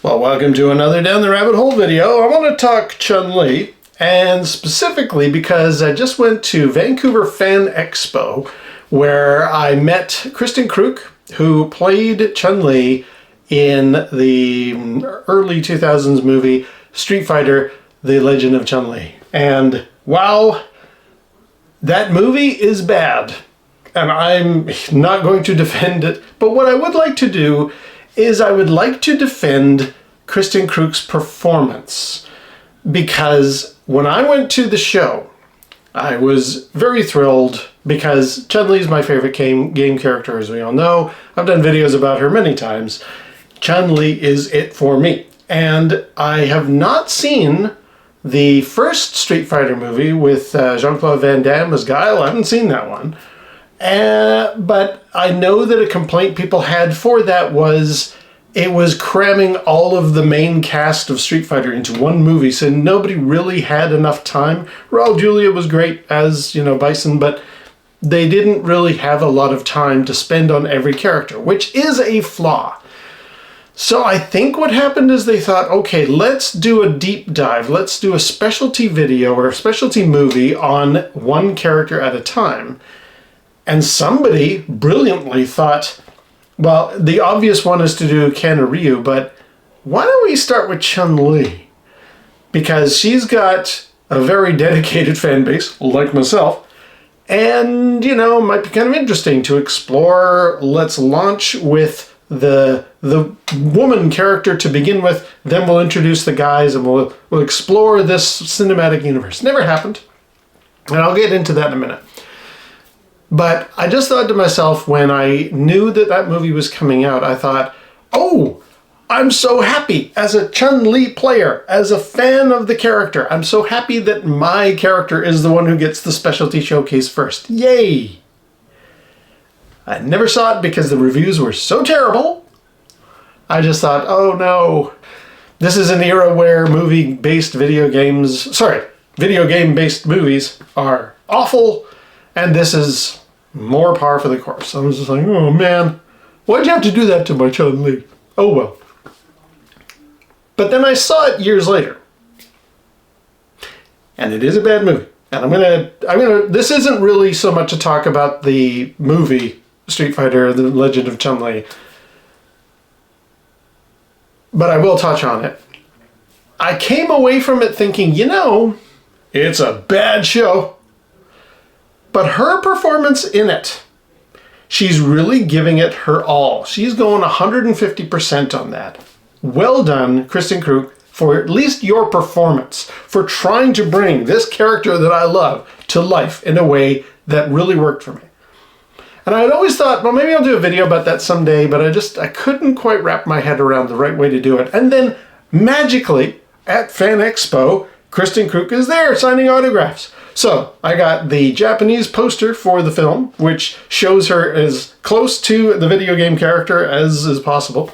Well, welcome to another Down the Rabbit Hole video. I want to talk Chun-li, and specifically because I just went to Vancouver FanExpo where I met Kristin Kreuk, who played Chun-li in the early 2000s movie Street Fighter, The Legend of Chun-li. And wow, that movie is bad. And I'm not going to defend it, but what I would like to do is I would like to defend Kristin Kreuk's performance, because when I went to the show, I was very thrilled because Chun-Li is my favorite game character, as we all know. I've done videos about her many times. Chun-Li is it for me. And I have not seen the first Street Fighter movie with Jean-Claude Van Damme as Guile. I haven't seen that one. But I know that a complaint people had for that was it was cramming all of the main cast of Street Fighter into one movie, so nobody really had enough time. Raul Julia was great as, Bison, but they didn't really have a lot of time to spend on every character, which is a flaw. So I think what happened is they thought, okay, let's do a deep dive. Let's do a specialty video or a specialty movie on one character at a time. And somebody brilliantly thought, well, the obvious one is to do Ken or Ryu, but why don't we start with Chun-Li? Because she's got a very dedicated fan base, like myself, and, it might be kind of interesting to explore. Let's launch with the woman character to begin with, then we'll introduce the guys and we'll explore this cinematic universe. Never happened, and I'll get into that in a minute. But I just thought to myself, when I knew that that movie was coming out, I thought, oh, I'm so happy as a Chun-Li player, as a fan of the character. I'm so happy that my character is the one who gets the specialty showcase first. Yay! I never saw it because the reviews were so terrible. I just thought, oh no, this is an era where video game-based movies are awful. And this is more par for the course. I was just like, oh man, why'd you have to do that to my Chun-Li? Oh well. But then I saw it years later. And it is a bad movie. And I'm gonna, this isn't really so much to talk about the movie Street Fighter, The Legend of Chun-Li. But I will touch on it. I came away from it thinking, it's a bad show. But her performance in it, she's really giving it her all. She's going 150% on that. Well done, Kristin Kreuk, for at least your performance, for trying to bring this character that I love to life in a way that really worked for me. And I had always thought, well, maybe I'll do a video about that someday, but I couldn't quite wrap my head around the right way to do it. And then, magically, at FanExpo, Kristin Kreuk is there signing autographs. So I got the Japanese poster for the film, which shows her as close to the video game character as is possible.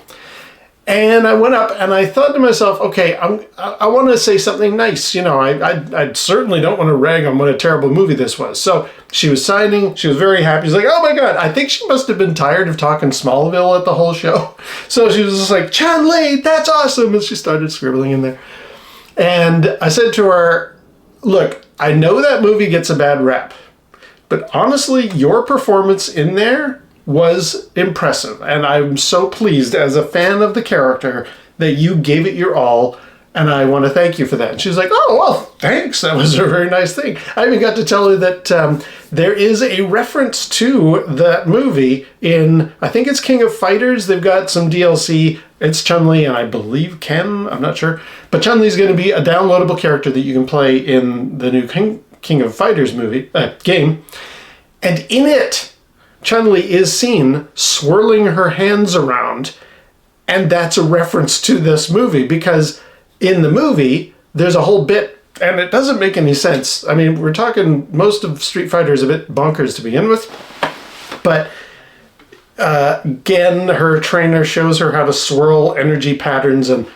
And I went up and I thought to myself, okay, I want to say something nice. I certainly don't want to rag on what a terrible movie this was. So she was signing. She was very happy. She's like, oh my God, I think she must have been tired of talking Smallville at the whole show. So she was just like, Chun-Li, that's awesome. And she started scribbling in there. And I said to her, look, I know that movie gets a bad rap, but honestly, your performance in there was impressive. And I'm so pleased as a fan of the character that you gave it your all. And I want to thank you for that. And she was like, oh, well, thanks. That was a very nice thing. I even got to tell her that there is a reference to that movie in, I think it's King of Fighters. They've got some DLC. It's Chun-Li and I believe Ken. I'm not sure. But Chun-Li is going to be a downloadable character that you can play in the new King of Fighters game. And in it, Chun-Li is seen swirling her hands around. And that's a reference to this movie because in the movie, there's a whole bit, and it doesn't make any sense. I mean, we're talking, most of Street Fighter is a bit bonkers to begin with, but again, her trainer shows her how to swirl energy patterns and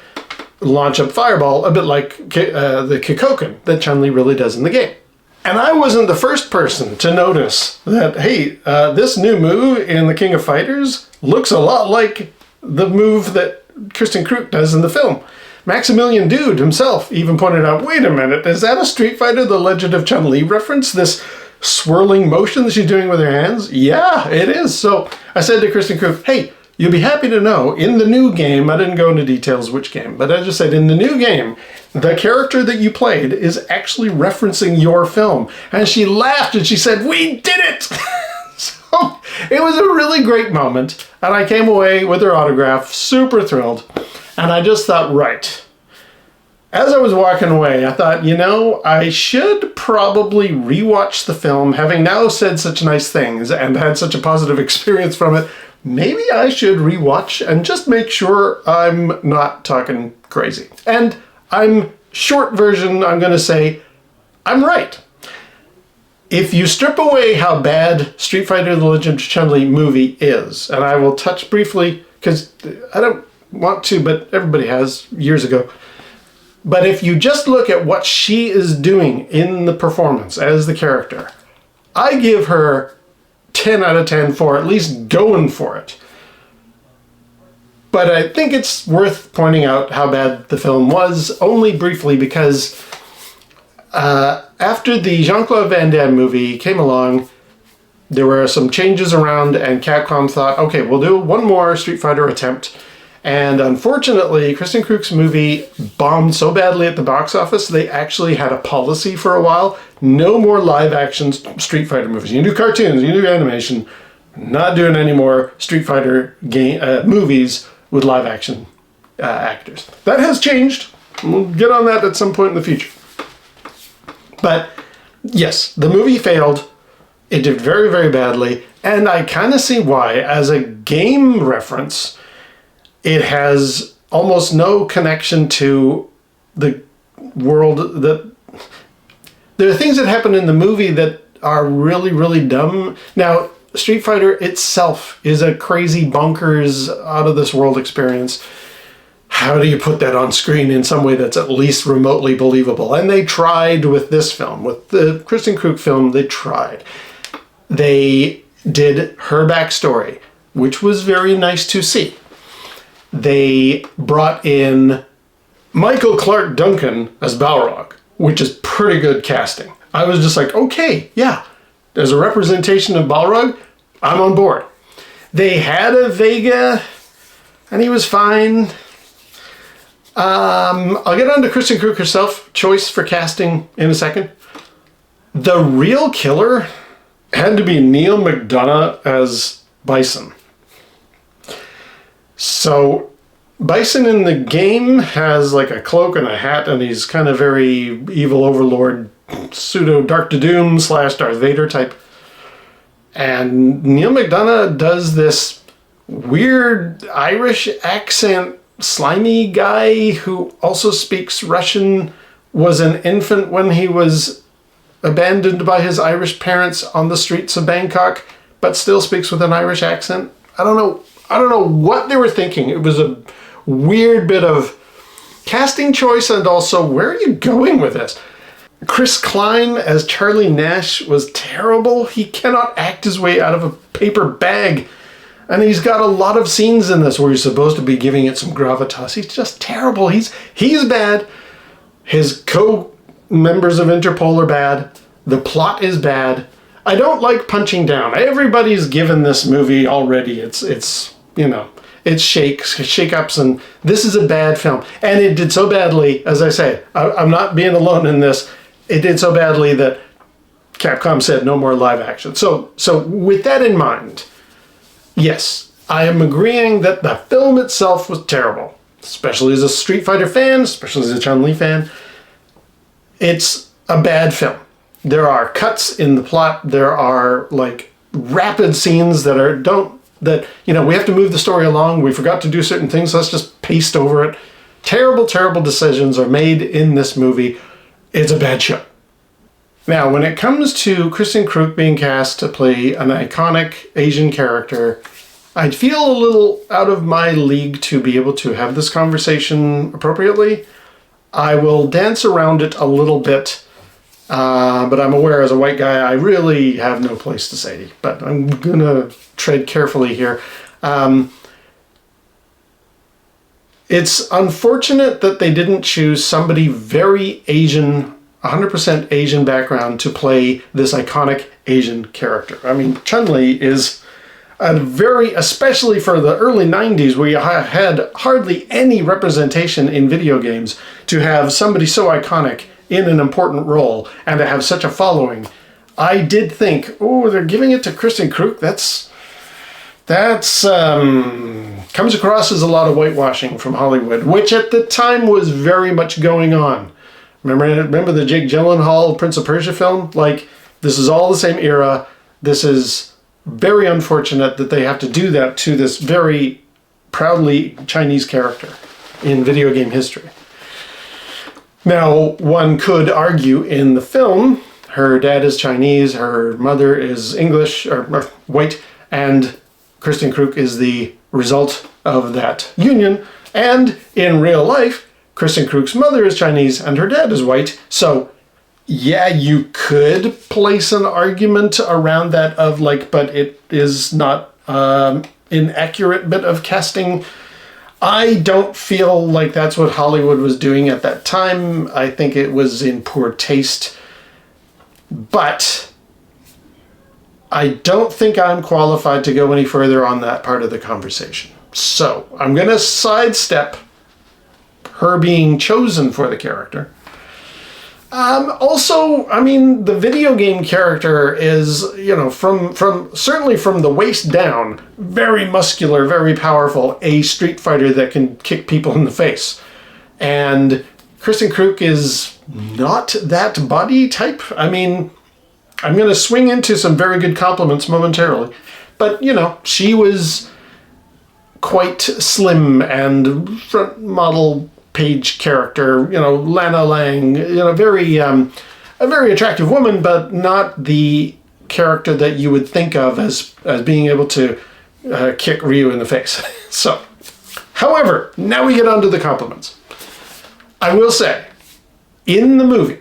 launch up fireball, a bit like the Kikoken that Chun-Li really does in the game. And I wasn't the first person to notice that, hey, this new move in the King of Fighters looks a lot like the move that Kristin Kreuk does in the film. Maximilian Dood himself even pointed out, wait a minute, is that a Street Fighter The Legend of Chun-li reference? This swirling motion that she's doing with her hands? Yeah, it is. So I said to Kristin Kreuk, hey, you'll be happy to know, in the new game, I didn't go into details which game, but I just said in the new game, the character that you played is actually referencing your film. And she laughed and she said, we did it! So it was a really great moment. And I came away with her autograph, super thrilled. And I just thought, right. As I was walking away, I thought, you know, I should probably rewatch the film, having now said such nice things and had such a positive experience from it. Maybe I should rewatch and just make sure I'm not talking crazy. And short version, I'm going to say, I'm right. If you strip away how bad Street Fighter The Legend of Chun-li movie is, and I will touch briefly, because I don't want to, but everybody has years ago. But if you just look at what she is doing in the performance as the character, I give her 10 out of 10 for at least going for it. But I think it's worth pointing out how bad the film was, only briefly, because after the Jean-Claude Van Damme movie came along, there were some changes around, and Capcom thought, okay, we'll do one more Street Fighter attempt. And unfortunately, Kristin Kreuk's movie bombed so badly at the box office, they actually had a policy for a while. No more live-action Street Fighter movies. You can do cartoons, you can do animation. Not doing any more Street Fighter movies with live-action actors. That has changed. We'll get on that at some point in the future. But yes, the movie failed. It did very, very badly. And I kind of see why. As a game reference, it has almost no connection to the world. There are things that happen in the movie that are really, really dumb. Now, Street Fighter itself is a crazy, bonkers, out-of-this-world experience. How do you put that on screen in some way that's at least remotely believable? And they tried with this film. With the Kristin Kreuk film, they tried. They did her backstory, which was very nice to see. They brought in Michael Clark Duncan as Balrog, which is pretty good casting. I was just like, okay, yeah, there's a representation of Balrog. I'm on board. They had a Vega, and he was fine. I'll get on to Kristin Kreuk herself, choice for casting in a second. The real killer had to be Neil McDonough as Bison. So Bison in the game has like a cloak and a hat, and he's kind of very evil overlord, pseudo Dark Doom / Darth Vader type. And Neil McDonough does this weird Irish accent, slimy guy who also speaks Russian, was an infant when he was abandoned by his Irish parents on the streets of Bangkok, but still speaks with an Irish accent. I don't know what they were thinking. It was a weird bit of casting choice, and also, where are you going with this? Chris Klein as Charlie Nash was terrible. He cannot act his way out of a paper bag. And he's got a lot of scenes in this where he's supposed to be giving it some gravitas. He's just terrible. He's bad. His co-members of Interpol are bad. The plot is bad. I don't like punching down. Everybody's given this movie already. It's shake-ups, and this is a bad film. And it did so badly, as I say, I'm not being alone in this. It did so badly that Capcom said no more live action. So with that in mind, yes, I am agreeing that the film itself was terrible, especially as a Street Fighter fan, especially as a Chun-Li fan. It's a bad film. There are cuts in the plot. There are like rapid scenes that we have to move the story along. We forgot to do certain things. Let's just paste over it. Terrible, terrible decisions are made in this movie. It's a bad show. Now, when it comes to Kristin Kreuk being cast to play an iconic Asian character, I feel a little out of my league to be able to have this conversation appropriately. I will dance around it a little bit, but I'm aware as a white guy, I really have no place to say. But I'm going to tread carefully here. It's unfortunate that they didn't choose somebody very Asian, 100% Asian background to play this iconic Asian character. I mean, Chun-Li is a very, especially for the early 90s where you had hardly any representation in video games, to have somebody so iconic in an important role and to have such a following. I did think, oh, they're giving it to Kristin Kreuk. That's comes across as a lot of whitewashing from Hollywood, which at the time was very much going on. Remember the Jake Gyllenhaal Prince of Persia film? Like, this is all the same era. This is very unfortunate that they have to do that to this very proudly Chinese character in video game history. Now, one could argue in the film, her dad is Chinese, her mother is English, or white, and Kristin Kreuk is the result of that union. And in real life, Kristin Kreuk's mother is Chinese and her dad is white. So, yeah, you could place an argument around that of like, but it is not inaccurate bit of casting. I don't feel like that's what Hollywood was doing at that time. I think it was in poor taste. But I don't think I'm qualified to go any further on that part of the conversation. So I'm going to sidestep her being chosen for the character. Also, I mean, the video game character is, you know, from certainly from the waist down, very muscular, very powerful, a street fighter that can kick people in the face. And Kristin Kreuk is not that body type. I mean, I'm going to swing into some very good compliments momentarily. But, you know, she was quite slim and front model page character, you know, Lana Lang, you know, a very attractive woman, but not the character that you would think of as being able to kick Ryu in the face. So, however, now we get on to the compliments. I will say, in the movie,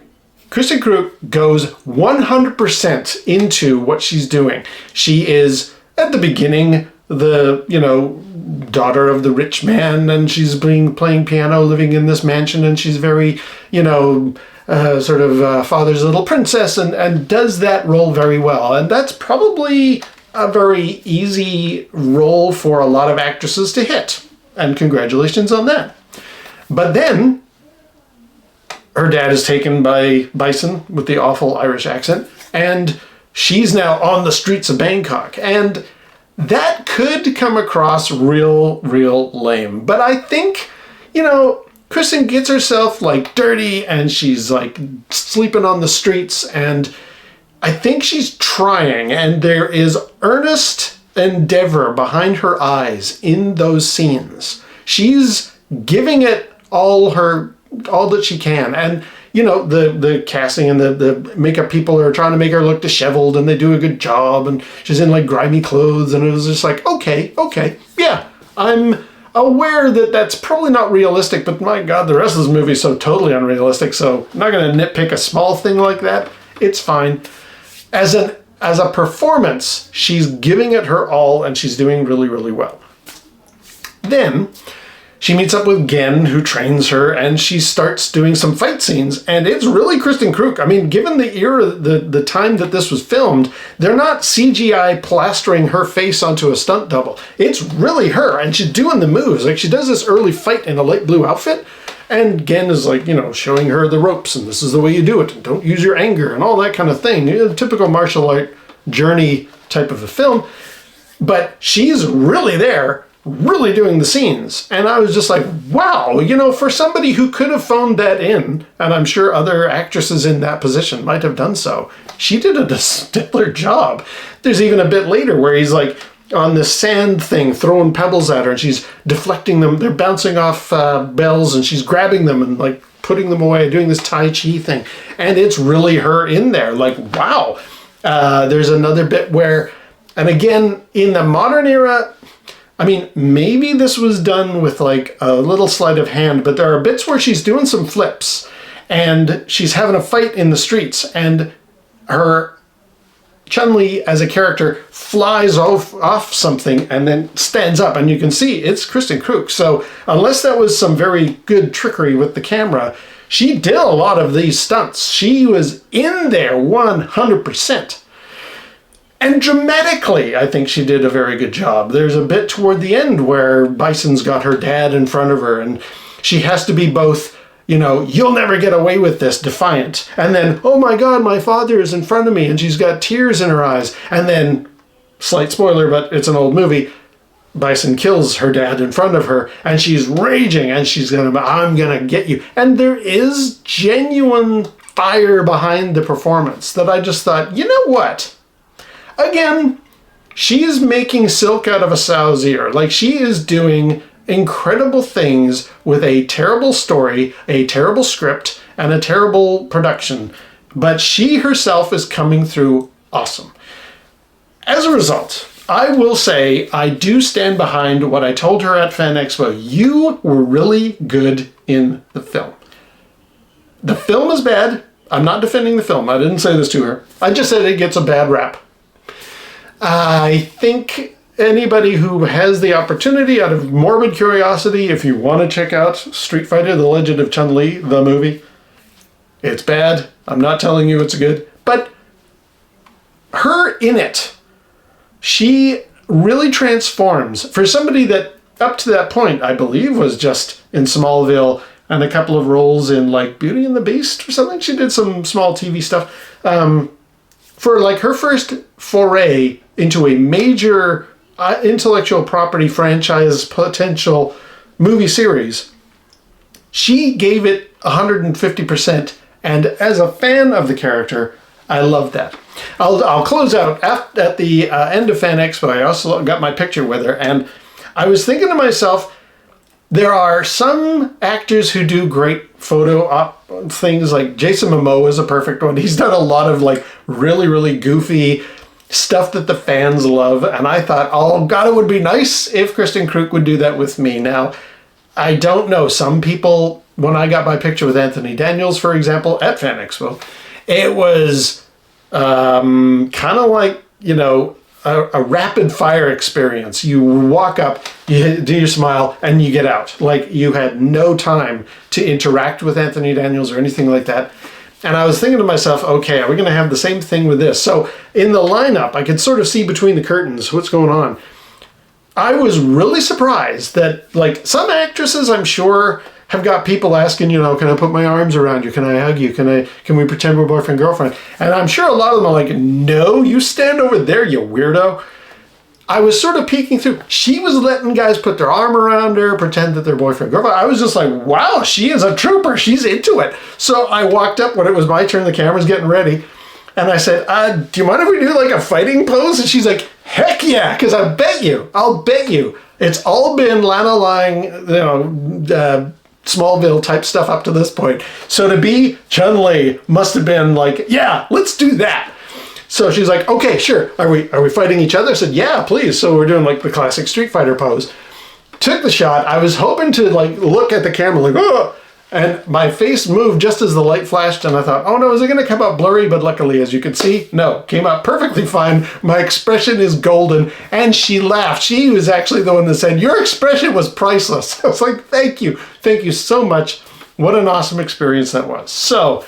Kristin Kreuk goes 100% into what she's doing. She is, at the beginning, the, you know, daughter of the rich man, and she's playing piano, living in this mansion, and she's very, you know, father's little princess, and does that role very well. And that's probably a very easy role for a lot of actresses to hit. And congratulations on that. But then her dad is taken by Bison with the awful Irish accent, and she's now on the streets of Bangkok. And that could come across real lame. But I think, you know, Kristin gets herself, like, dirty, and she's, like, sleeping on the streets, and I think she's trying, and there is earnest endeavor behind her eyes in those scenes. She's giving it all that she can. And, you know, the casting and the makeup people are trying to make her look disheveled, and they do a good job, and she's in like grimy clothes, and it was just like, okay, yeah, I'm aware that that's probably not realistic, but my God, the rest of this movie is so totally unrealistic, so I'm not going to nitpick a small thing like that. It's fine. As a performance, she's giving it her all, and she's doing really well. Then she meets up with Gen, who trains her, and she starts doing some fight scenes, and it's really Kristin Kreuk. I mean, given the era, the time that this was filmed, they're not CGI plastering her face onto a stunt double. It's really her, and she's doing the moves. Like, she does this early fight in a light blue outfit, and Gen is like, you know, showing her the ropes, and this is the way you do it, and don't use your anger, and all that kind of thing. You know, typical martial art journey type of a film. But she's really there, really doing the scenes. And I was just like, wow, you know, for somebody who could have phoned that in, and I'm sure other actresses in that position might have done so, she did a stellar job. There's even a bit later where he's like on this sand thing, throwing pebbles at her, and she's deflecting them. They're bouncing off bells, and she's grabbing them and like putting them away, doing this Tai Chi thing. And it's really her in there. Like, wow. There's another bit where, and again, in the modern era, I mean, maybe this was done with like a little sleight of hand, but there are bits where she's doing some flips and she's having a fight in the streets, and her Chun-Li as a character flies off something and then stands up, and you can see it's Kristin Kreuk. So unless that was some very good trickery with the camera, she did a lot of these stunts. She was in there 100%. And dramatically, I think she did a very good job. There's a bit toward the end where Bison's got her dad in front of her, and she has to be both, you know, you'll never get away with this, defiant. And then, oh my God, my father is in front of me, and she's got tears in her eyes. And then, slight spoiler, but it's an old movie, Bison kills her dad in front of her, and she's raging, and she's I'm gonna get you. And there is genuine fire behind the performance that I just thought, you know what? Again, she is making silk out of a sow's ear. Like, she is doing incredible things with a terrible story, a terrible script, and a terrible production. But she herself is coming through awesome. As a result, I will say I do stand behind what I told her at FanExpo. You were really good in the film. The film is bad. I'm not defending the film. I didn't say this to her. I just said it gets a bad rap. I think anybody who has the opportunity, out of morbid curiosity, if you want to check out Street Fighter, The Legend of Chun-Li, the movie, it's bad. I'm not telling you it's good. But her in it, she really transforms. For somebody that, up to that point, I believe, was just in Smallville and a couple of roles in, like, Beauty and the Beast or something. She did some small TV stuff. For, like, her first foray into a major intellectual property franchise potential movie series, she gave it 150%. And as a fan of the character, I love that. I'll close out at the end of FanExpo. I also got my picture with her, and I was thinking to myself, there are some actors who do great photo op things, like Jason Momoa is a perfect one. He's done a lot of, like, really, really goofy stuff that the fans love, and I thought, oh God, it would be nice if Kristin Kreuk would do that with me. Now, I don't know. Some people, when I got my picture with Anthony Daniels, for example, at FanExpo, it was kind of like, you know, a rapid fire experience. You walk up, you do your smile, and you get out. Like, you had no time to interact with Anthony Daniels or anything like that. And I was thinking to myself, okay, are we going to have the same thing with this? So in the lineup, I could sort of see between the curtains what's going on. I was really surprised that, like, some actresses, I'm sure, have got people asking, you know, can I put my arms around you? Can I hug you? Can we pretend we're boyfriend, girlfriend? And I'm sure a lot of them are like, no, you stand over there, you weirdo. I was sort of peeking through. She was letting guys put their arm around her, pretend that they're boyfriend, girlfriend. I was just like, wow, she is a trooper. She's into it. So I walked up when it was my turn, the camera's getting ready. And I said, do you mind if we do like a fighting pose? And she's like, heck yeah, because I'll bet you. It's all been Lana Lang, you know, Smallville type stuff up to this point. So to be Chun-Li must have been like, yeah, let's do that. So she's like, okay, sure. Are we fighting each other? I said, yeah, please. So we're doing like the classic Street Fighter pose. Took the shot. I was hoping to like look at the camera like, oh, and my face moved just as the light flashed, and I thought, oh no, is it going to come out blurry? But luckily, as you can see, no, came out perfectly fine. My expression is golden, and she laughed. She was actually the one that said, your expression was priceless. I was like, thank you so much. What an awesome experience that was. So,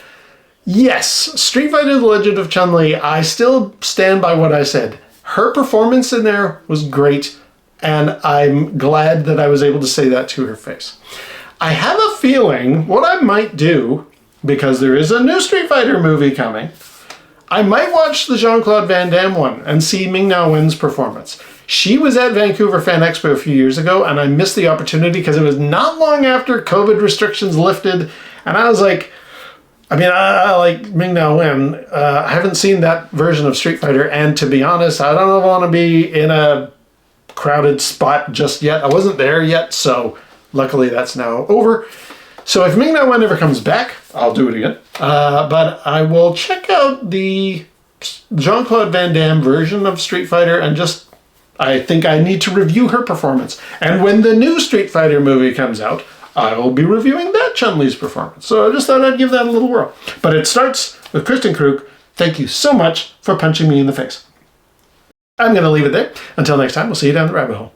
yes, Street Fighter: The Legend of Chun-Li, I still stand by what I said. Her performance in there was great, and I'm glad that I was able to say that to her face. I have a feeling what I might do, because there is a new Street Fighter movie coming, I might watch the Jean-Claude Van Damme one and see Ming-Na Wen's performance. She was at Vancouver FanExpo a few years ago, and I missed the opportunity because it was not long after COVID restrictions lifted, and I was like, I like Ming-Na Wen. I haven't seen that version of Street Fighter, and to be honest, I don't want to be in a crowded spot just yet. I wasn't there yet, so luckily that's now over. So if Ming-Na Wen ever comes back, I'll do it again. But I will check out the Jean-Claude Van Damme version of Street Fighter, and I think I need to review her performance. And when the new Street Fighter movie comes out, I will be reviewing that Chun-Li's performance. So I just thought I'd give that a little whirl. But it starts with Kristin Kreuk Thank you so much for punching me in the face. I'm going to leave it there. Until next time, we'll see you down the rabbit hole.